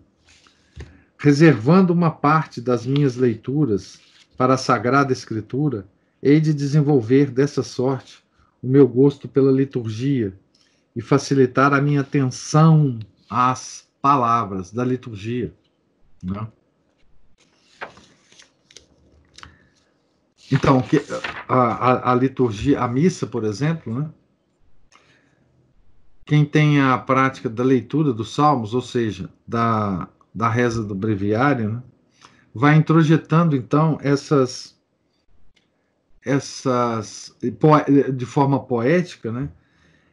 Reservando uma parte das minhas leituras para a Sagrada Escritura, hei de desenvolver dessa sorte o meu gosto pela liturgia e facilitar a minha atenção às palavras da liturgia, né? Então, a liturgia, a missa, por exemplo, né? Quem tem a prática da leitura dos salmos, ou seja, da reza do breviário, né, vai introjetando, então, de forma poética, né,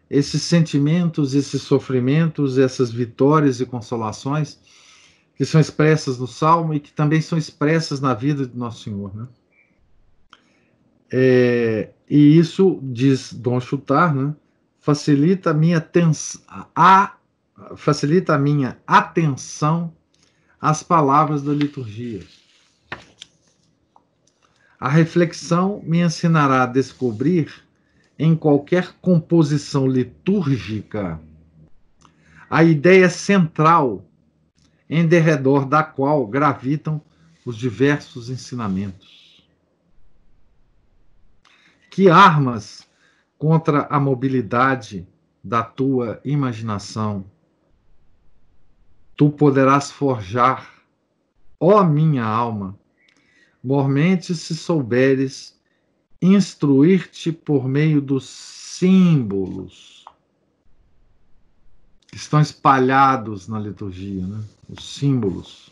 esses sentimentos, esses sofrimentos, essas vitórias e consolações que são expressas no Salmo e que também são expressas na vida de Nosso Senhor, né? E isso, diz Dom Chutar, né, facilita facilita a minha atenção às palavras da liturgia. A reflexão me ensinará a descobrir em qualquer composição litúrgica a ideia central em derredor da qual gravitam os diversos ensinamentos. Que armas contra a mobilidade da tua imaginação tu poderás forjar, ó minha alma, mormente se souberes instruir-te por meio dos símbolos que estão espalhados na liturgia, né? Os símbolos.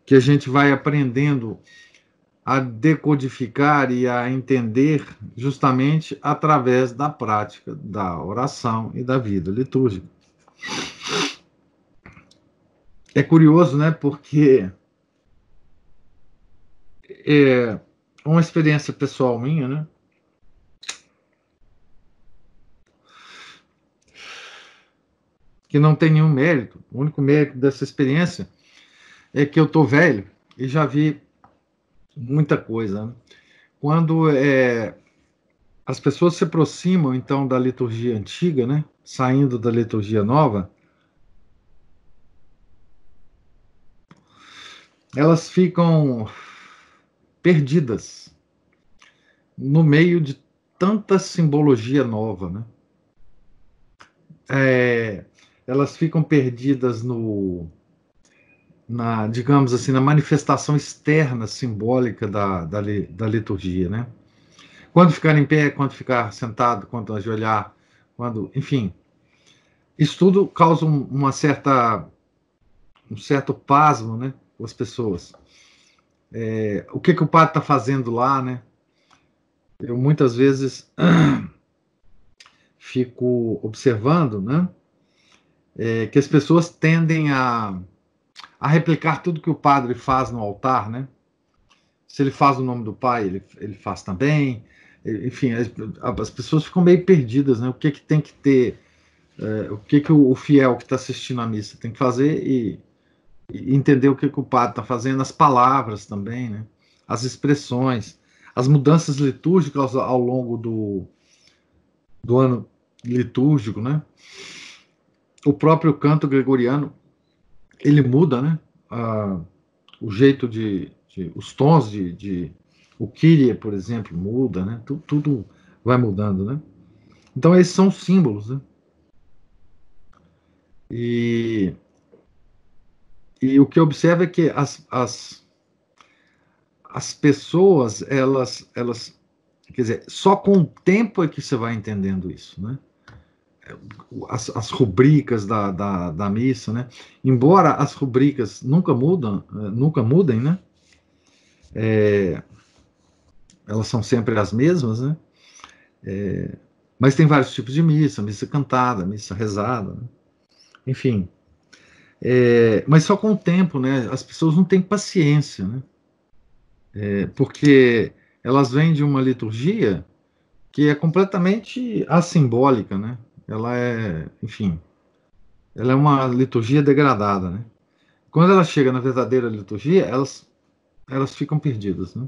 que a gente vai aprendendo a decodificar e a entender justamente através da prática da oração e da vida litúrgica. É curioso, né? Porque é uma experiência pessoal minha, né? Que não tem nenhum mérito. O único mérito dessa experiência é que eu tô velho e já vi muita coisa, né? Quando as pessoas se aproximam, então, da liturgia antiga, né? Saindo da liturgia nova, elas ficam perdidas no meio de tanta simbologia nova, né? Elas ficam perdidas digamos assim, na manifestação externa simbólica da liturgia, né? Quando ficar em pé, quando ficar sentado, quando ajoelhar, enfim, isso tudo causa um certo pasmo, né, com as pessoas. O que o padre está fazendo lá, né? Eu muitas vezes fico observando, né, que as pessoas tendem a replicar tudo que o padre faz no altar, né? Se ele faz o nome do pai, ele faz também. Enfim, as pessoas ficam meio perdidas, né? O que tem que ter, o que o fiel que está assistindo à missa tem que fazer e entender o que o padre está fazendo, as palavras também, né? As expressões, as mudanças litúrgicas ao longo do ano litúrgico, né? O próprio canto gregoriano, ele muda, né? O jeito os tons o Kyrie, por exemplo, muda, né? Tudo vai mudando, né? Então esses são símbolos, né? E o que eu observo é que as pessoas, quer dizer, só com o tempo é que você vai entendendo isso, né? As rubricas da missa, né? Embora as rubricas nunca mudem, né? Elas são sempre as mesmas, né? Mas tem vários tipos de missa cantada, missa rezada, né? Enfim. Mas só com o tempo, né? As pessoas não têm paciência, né? Porque elas vêm de uma liturgia que é completamente assimbólica, né? Enfim, ela é uma liturgia degradada, né? Quando ela chega na verdadeira liturgia, elas ficam perdidas, né?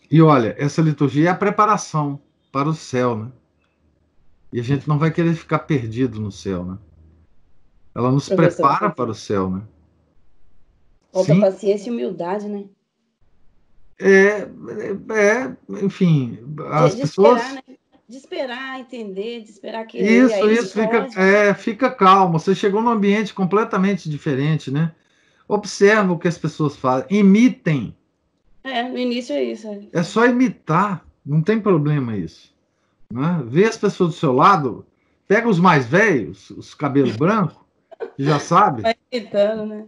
E olha, essa liturgia é a preparação para o céu, né? E a gente não vai querer ficar perdido no céu, né? Ela nos Professor, prepara para o céu, né? falta Sim, paciência e humildade, né? enfim, as De esperar, pessoas. né? De esperar entender, de esperar querer, Isso, aí ele fica, pode. fica calmo. Você chegou num ambiente completamente diferente, né? Observa o que as pessoas fazem, imitem. No início é isso. É só imitar, não tem problema isso. Né? Vê as pessoas do seu lado, pega os mais velhos, os cabelos brancos, que já sabe, Vai tentando, né?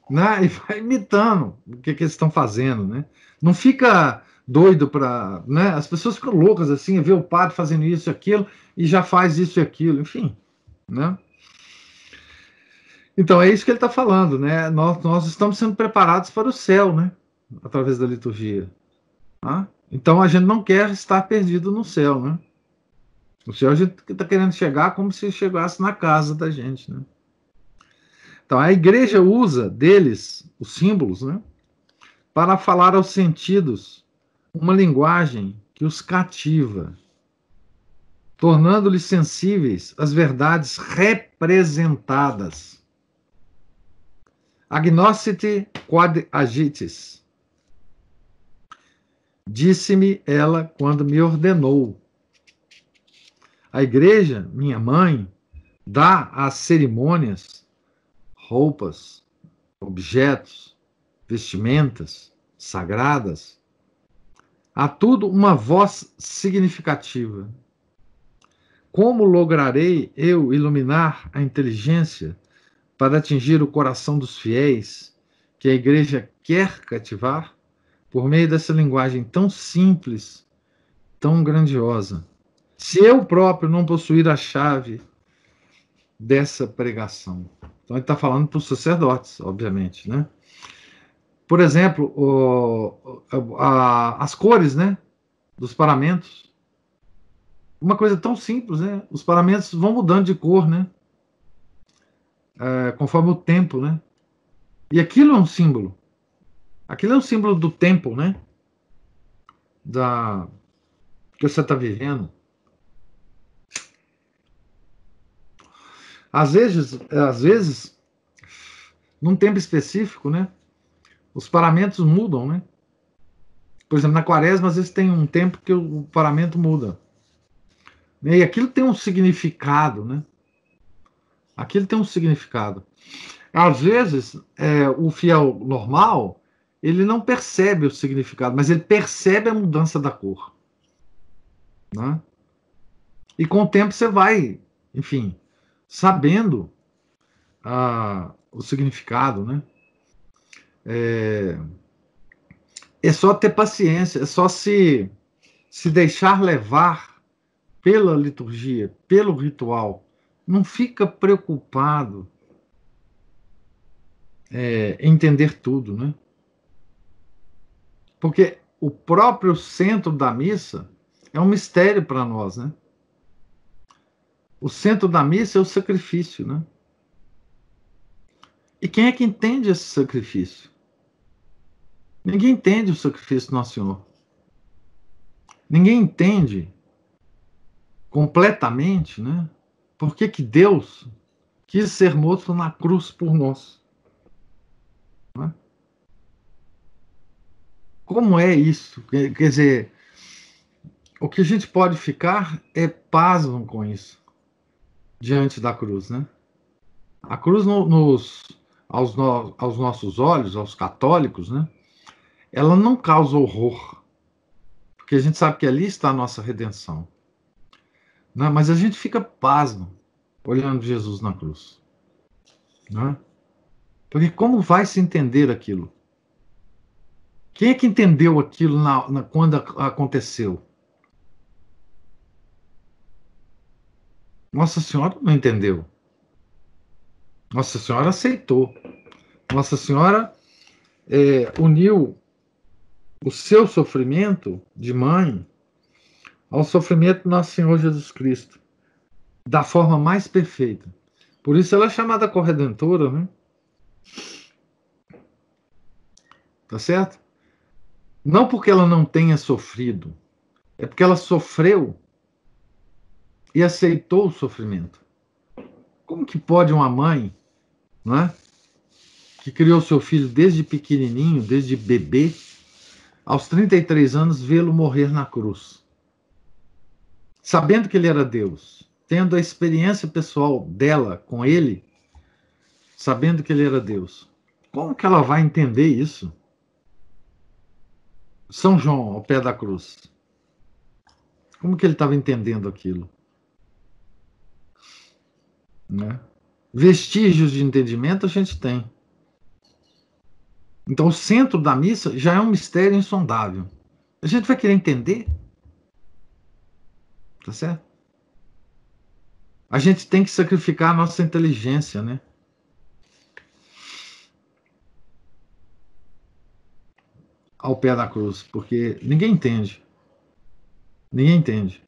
né? E vai imitando o que eles estão fazendo, né? Não fica doido para, né? As pessoas ficam loucas assim, vê o padre fazendo isso e aquilo e já faz isso e aquilo, enfim, né? Então é isso que ele está falando, né? Nós estamos sendo preparados para o céu, né? Através da liturgia. Tá? Então a gente não quer estar perdido no céu, né? O céu a gente está querendo chegar como se chegasse na casa da gente, né? Então a igreja usa deles os símbolos, né? Para falar aos sentidos uma linguagem que os cativa, tornando-lhes sensíveis às verdades representadas. Agnoscite quod agitis. Disse-me ela quando me ordenou. A igreja, minha mãe, dá às cerimônias roupas, objetos, vestimentas sagradas, a tudo uma voz significativa. Como lograrei eu iluminar a inteligência para atingir o coração dos fiéis que a igreja quer cativar por meio dessa linguagem tão simples, tão grandiosa. Se eu próprio não possuir a chave dessa pregação. Então ele está falando para os sacerdotes, obviamente, né? Por exemplo, as cores, né, dos paramentos. Uma coisa tão simples, né? Os paramentos vão mudando de cor, né? Conforme o tempo, né? E aquilo é um símbolo. Aquilo é um símbolo do tempo, né? Da que você está vivendo. Às vezes, num tempo específico, né? Os paramentos mudam, né? Por exemplo, na quaresma, às vezes tem um tempo que o paramento muda. E aquilo tem um significado, né? Aquilo tem um significado. Às vezes, o fiel normal, ele não percebe o significado, mas ele percebe a mudança da cor, né? E com o tempo você vai, enfim, sabendo o significado, né? É só ter paciência, é só se deixar levar pela liturgia, pelo ritual. Não fica preocupado em entender tudo, né? Porque o próprio centro da missa é um mistério para nós, né? O centro da missa é o sacrifício, né? E quem é que entende esse sacrifício? Ninguém entende o sacrifício do Nosso Senhor. Ninguém entende completamente, né? Por que que Deus quis ser morto na cruz por nós? Né? Como é isso? Quer dizer, o que a gente pode ficar é pasmo com isso, diante da cruz, né? A cruz aos nossos olhos, aos católicos, né? Ela não causa horror, porque a gente sabe que ali está a nossa redenção. Né? Mas a gente fica pasmo olhando Jesus na cruz. Né? Porque como vai se entender aquilo? Quem é que entendeu aquilo quando aconteceu? Nossa Senhora não entendeu. Nossa Senhora aceitou. Nossa Senhora uniu o seu sofrimento de mãe ao sofrimento do nosso Senhor Jesus Cristo, da forma mais perfeita. Por isso ela é chamada corredentora, né? Tá certo? Não porque ela não tenha sofrido, é porque ela sofreu e aceitou o sofrimento. Como que pode uma mãe, não é, que criou seu filho desde pequenininho, desde bebê, aos 33 anos, vê-lo morrer na cruz? Sabendo que ele era Deus, tendo a experiência pessoal dela com ele, sabendo que ele era Deus. Como que ela vai entender isso? São João, ao pé da cruz. Como que ele estava entendendo aquilo? Né? Vestígios de entendimento a gente tem. Então, o centro da missa já é um mistério insondável. A gente vai querer entender? Tá certo? A gente tem que sacrificar a nossa inteligência, né? Ao pé da cruz, porque ninguém entende. Ninguém entende.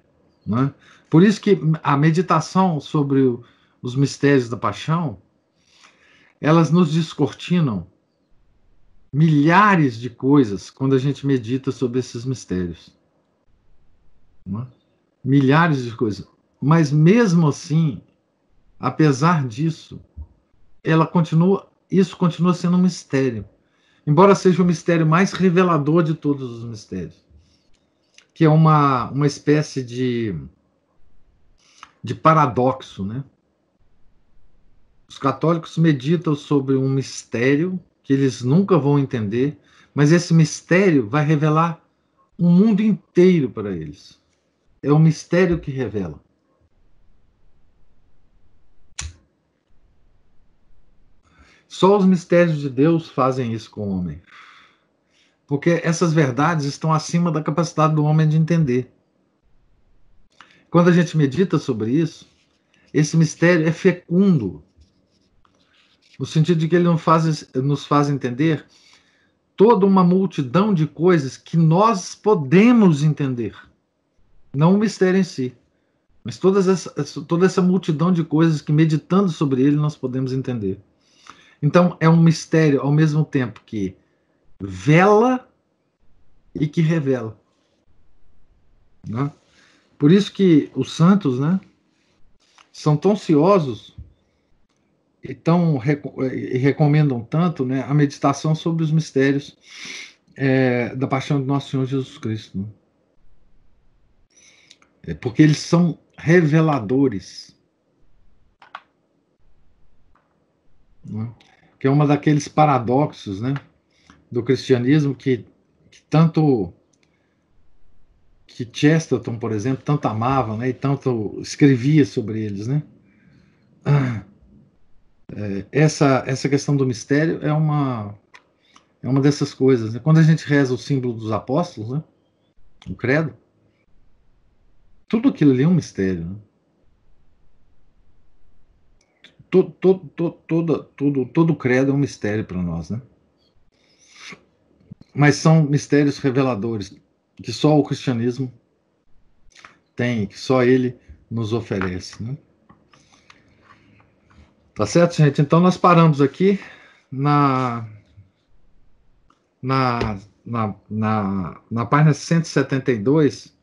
Né? Por isso que a meditação sobre os mistérios da paixão, elas nos descortinam milhares de coisas quando a gente medita sobre esses mistérios. Né? Milhares de coisas. Mas mesmo assim, apesar disso, isso continua sendo um mistério. Embora seja o mistério mais revelador de todos os mistérios. Que é uma espécie de paradoxo, né? Os católicos meditam sobre um mistério que eles nunca vão entender, mas esse mistério vai revelar um mundo inteiro para eles. É o mistério que revela. Só os mistérios de Deus fazem isso com o homem. Porque essas verdades estão acima da capacidade do homem de entender. Quando a gente medita sobre isso, esse mistério é fecundo, no sentido de que ele nos faz entender toda uma multidão de coisas que nós podemos entender. Não o mistério em si, mas toda essa multidão de coisas que, meditando sobre ele, nós podemos entender. Então, é um mistério ao mesmo tempo que vela e que revela. Né? Por isso que os santos, né, são tão ciosos e recomendam tanto, né, a meditação sobre os mistérios da paixão do nosso Senhor Jesus Cristo. Né? Porque eles são reveladores. Né? Que é uma daqueles paradoxos, né, do cristianismo que tanto que Chesterton, por exemplo, tanto amava, né, e tanto escrevia sobre eles. Né? Essa questão do mistério é uma dessas coisas. Né? Quando a gente reza o símbolo dos apóstolos, né, o credo, tudo aquilo ali é um mistério. Né? Todo credo é um mistério para nós. Né? Mas são mistérios reveladores que só o cristianismo tem, que só ele nos oferece. Né? Tá certo, gente? Então nós paramos aqui na página 172,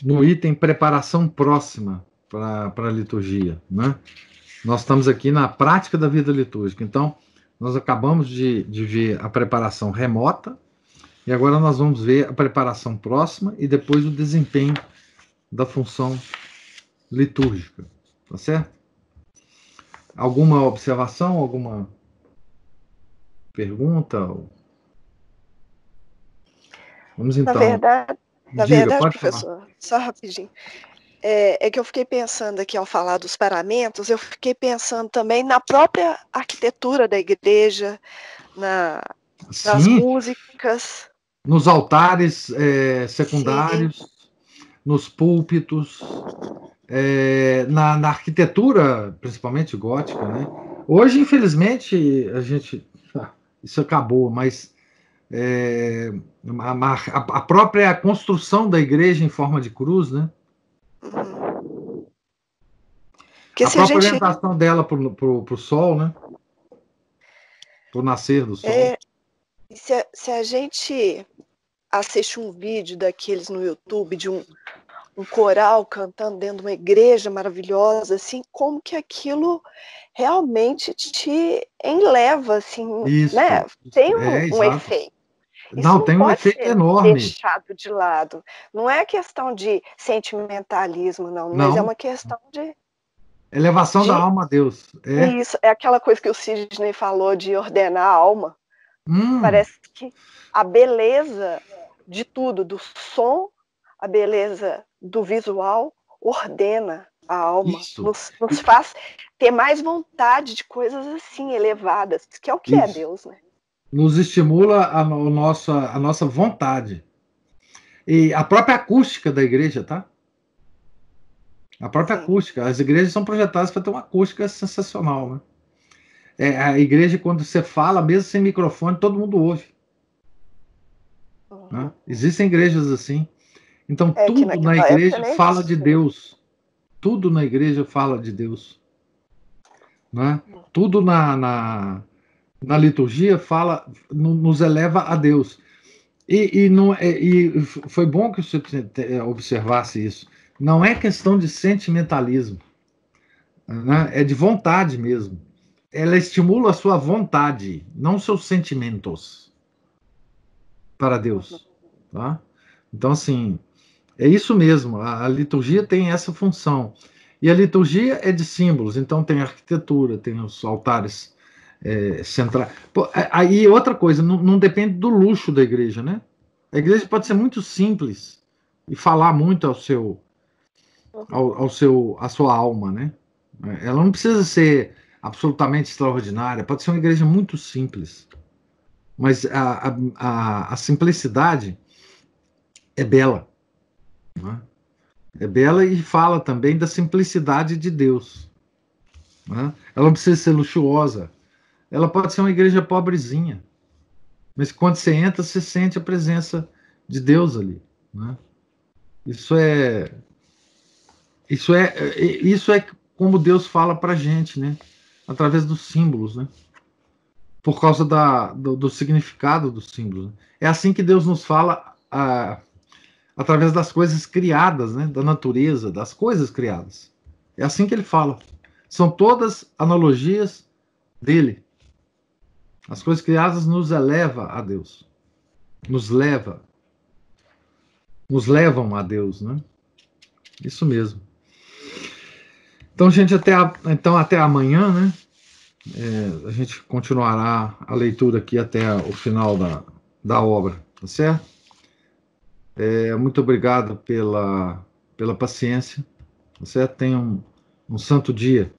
no item preparação próxima para a liturgia. Né? Nós estamos aqui na prática da vida litúrgica. Então, nós acabamos de ver a preparação remota e agora nós vamos ver a preparação próxima e depois o desempenho da função litúrgica. Tá certo? Alguma observação, alguma pergunta? Vamos então. Na verdade, professor, só rapidinho. É que eu fiquei pensando aqui, ao falar dos paramentos, eu fiquei pensando também na própria arquitetura da igreja, nas músicas. Nos altares secundários, sim, nos púlpitos, na arquitetura, principalmente gótica. Né? Hoje, infelizmente, isso acabou, mas a própria construção da igreja em forma de cruz, né? A própria orientação dela para o sol, né? Para o nascer do sol. Se a gente assiste um vídeo daqueles no YouTube de um coral cantando dentro de uma igreja maravilhosa, assim, como que aquilo realmente te enleva, assim, isso, né? Tem um efeito. Isso não tem um efeito enorme. Deixado de lado. Não é questão de sentimentalismo, não, mas é uma questão de elevação da alma a Deus. Isso, é aquela coisa que o Sidney falou de ordenar a alma. Parece que a beleza de tudo, do som, a beleza do visual, ordena a alma. Nos faz ter mais vontade de coisas assim, elevadas, que é o que é Deus, né? Nos estimula a nossa vontade. E a própria acústica da igreja, tá? A própria acústica. As igrejas são projetadas para ter uma acústica sensacional, né? A igreja, quando você fala, mesmo sem microfone, todo mundo ouve. Né? Existem igrejas assim. Então, tudo na igreja fala de Deus. Tudo na igreja fala de Deus. Né? Tudo na liturgia nos eleva a Deus. E foi bom que você observasse isso. Não é questão de sentimentalismo. Né? É de vontade mesmo. Ela estimula a sua vontade, não seus sentimentos para Deus. Tá? Então, assim, é isso mesmo. A liturgia tem essa função. E a liturgia é de símbolos. Então, tem a arquitetura, tem os altares centrais. Aí, outra coisa, não depende do luxo da igreja, né? A igreja pode ser muito simples e falar muito à sua alma, né? Ela não precisa ser absolutamente extraordinária, pode ser uma igreja muito simples, mas a simplicidade é bela, né? É bela e fala também da simplicidade de Deus, né? Ela não precisa ser luxuosa, ela pode ser uma igreja pobrezinha, mas quando você entra, você sente a presença de Deus ali, né? Isso é como Deus fala para a gente, né? Através dos símbolos, né? Por causa do significado dos símbolos, né? É assim que Deus nos fala através das coisas criadas, né? Da natureza, das coisas criadas. É assim que ele fala. São todas analogias dele. As coisas criadas nos eleva a Deus. Nos levam a Deus, né? Isso mesmo. Então, gente, até amanhã, né? A gente continuará a leitura aqui até o final da obra, tá certo? Muito obrigado pela paciência, tá certo? Tenham um santo dia.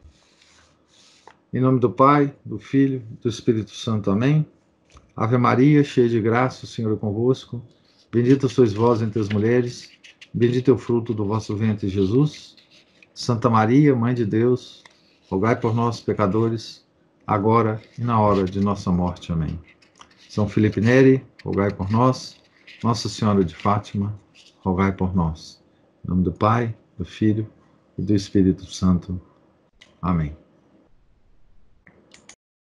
Em nome do Pai, do Filho e do Espírito Santo. Amém. Ave Maria, cheia de graça, o Senhor é convosco. Bendita sois vós entre as mulheres. Bendito é o fruto do vosso ventre, Jesus. Santa Maria, Mãe de Deus, rogai por nós, pecadores, agora e na hora de nossa morte. Amém. São Felipe Neri, rogai por nós. Nossa Senhora de Fátima, rogai por nós. Em nome do Pai, do Filho e do Espírito Santo. Amém.